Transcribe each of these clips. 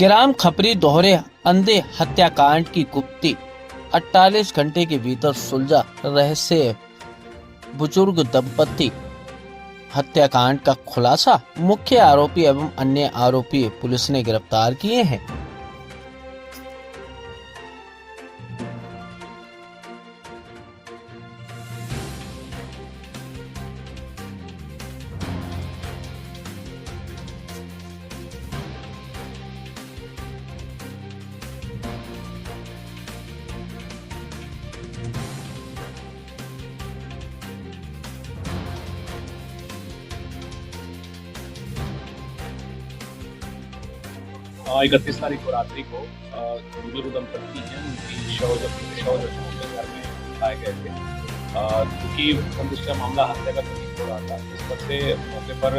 ग्राम खपरी दोहरे अंधे हत्याकांड की गुप्ती 48 घंटे के भीतर सुलझा रहस्य। बुजुर्ग दंपति हत्याकांड का खुलासा, मुख्य आरोपी एवं अन्य आरोपी पुलिस ने गिरफ्तार किए हैं। इकतीस तारीख को रात्रि को बुजुर्ग दंपति हैं, उनकी शव उनके घर में पाए गए थे। क्योंकि संदिग्ध मामला हत्या का प्रतीत हो रहा था, इस पर से मौके पर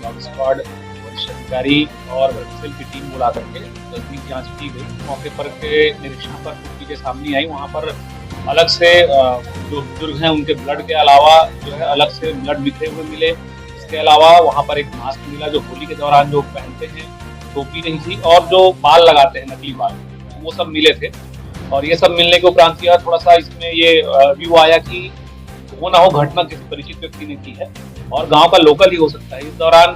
डॉग स्क्वाड, वरिष्ठ अधिकारी और सेल की टीम बुला करके तस्दीक जांच की गई। मौके पर के निरीक्षण पर कुछ चीजें सामने आई। वहाँ पर अलग से जो बुजुर्ग हैं उनके ब्लड के अलावा जो है अलग से ब्लड बिखरे हुए मिले। इसके अलावा वहाँ पर एक मास्क मिला जो होली के दौरान जो पहनते हैं, टोपी नहीं थी, और जो बाल लगाते हैं नकली बाल, वो सब मिले थे। और ये सब मिलने के उपरांत यह थोड़ा सा इसमें ये व्यू आया कि वो ना हो घटना किसी परिचित व्यक्ति ने की है और गांव का लोकल ही हो सकता है। इस दौरान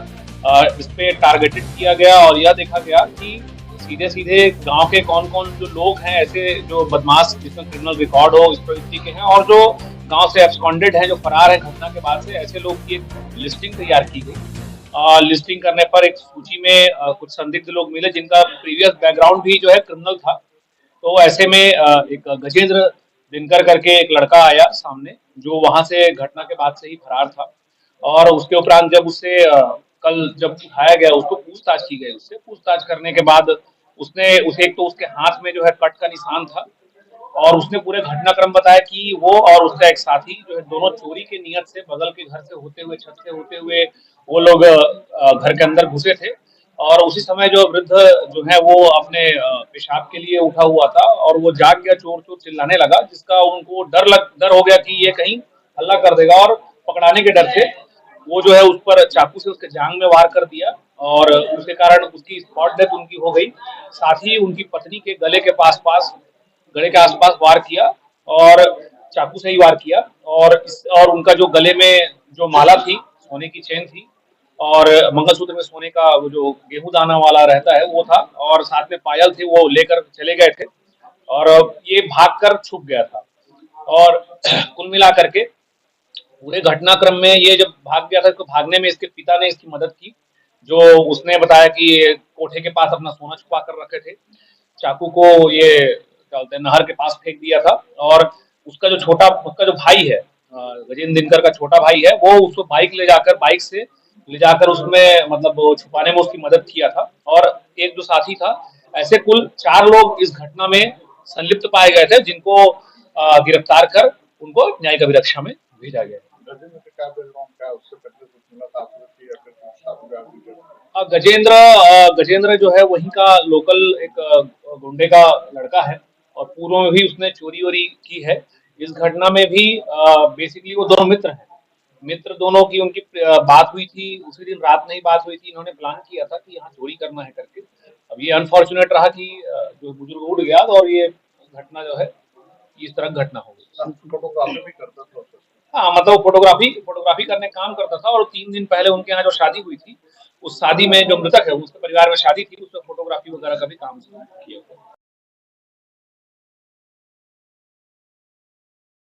इस पे टारगेटेड किया गया और यह देखा गया कि सीधे सीधे गांव के कौन कौन जो लोग हैं ऐसे जो बदमाश जिसमें क्रिमिनल रिकॉर्ड हो इस प्रवृत्ति के हैं, और जो गांव से एब्सकॉन्डेड हैं, जो फरार है घटना के बाद से, ऐसे लोग की एक लिस्टिंग तैयार की गई। लिस्टिंग करने पर एक सूची में कुछ संदिग्ध लोग मिले जिनका प्रीवियस बैकग्राउंड भी जो है क्रिमिनल था। तो ऐसे में एक गजेंद्र दिनकर करके एक लड़का आया सामने, जो वहां से घटना के बाद से ही फरार था। और उसके उपरांत जब उससे कल जब उठाया गया, उसको पूछताछ की गई। उससे पूछताछ करने के बाद उसने उसे एक तो उसके हाथ में जो है कट का निशान था, और उसने पूरे घटनाक्रम बताया कि वो और उसका एक साथी जो है दोनों चोरी के नियत से बगल के घर से होते हुए, छत से होते हुए वो लोग घर के अंदर घुसे थे। और उसी समय जो वृद्ध जो है वो अपने पेशाब के लिए उठा हुआ था और वो जाग गया, चोर चोर चिल्लाने लगा, जिसका उनको डर हो गया कि ये कहीं हल्ला कर देगा, और पकड़ाने के डर से वो जो है उस पर चाकू से उसके जांघ में वार कर दिया, और उसके कारण उसकी स्पॉट डेथ उनकी हो गई। साथ ही उनकी पत्नी के गले के आसपास वार किया, और चाकू से ही वार किया। और उनका जो गले में जो माला थी, सोने की चेन थी, और मंगलसूत्र में सोने का वो जो गेहूं दाना वाला रहता है वो था, और साथ में पायल थे, वो लेकर चले गए थे। और ये भागकर छुप गया था। और कुल मिला करके पूरे घटनाक्रम में ये जब भाग गया था, तो भागने में इसके पिता ने इसकी मदद की। जो उसने बताया कि कोठे के पास अपना सोना छुपा कर रखे थे। चाकू को ये क्या बोलते हैं, नहर के पास फेंक दिया था। और उसका जो भाई है, गजेंद्र दिनकर का छोटा भाई है, वो उसको बाइक से ले जाकर उसमें मतलब वो छुपाने में उसकी मदद किया था। और एक जो साथी था, ऐसे कुल 4 लोग इस घटना में संलिप्त पाए गए थे, जिनको गिरफ्तार कर उनको न्यायिक अभिरक्षा में भेजा गया। गजेंद्र जो है वहीं का लोकल एक गुंडे का लड़का है, और पूर्व में भी उसने चोरी वोरी की है। इस घटना में भी बेसिकली वो दोनों मित्र हैं। मित्र दोनों की उनकी बात हुई थी, उसी दिन रात में ही बात हुई थी। इन्होंने प्लान किया था कि यहाँ चोरी करना है करके। अब ये अनफॉर्चुनेट रहा कि जो बुजुर्ग उड़ गया, और ये घटना जो है इस तरह घटना हो गई। फोटोग्राफी भी करता था। हाँ, मतलब फोटोग्राफी करने काम करता था। और 3 दिन पहले उनके यहाँ जो शादी हुई थी, उस शादी में जो मृतक है उसके परिवार में शादी थी, उसमें फोटोग्राफी वगैरह का भी काम किया।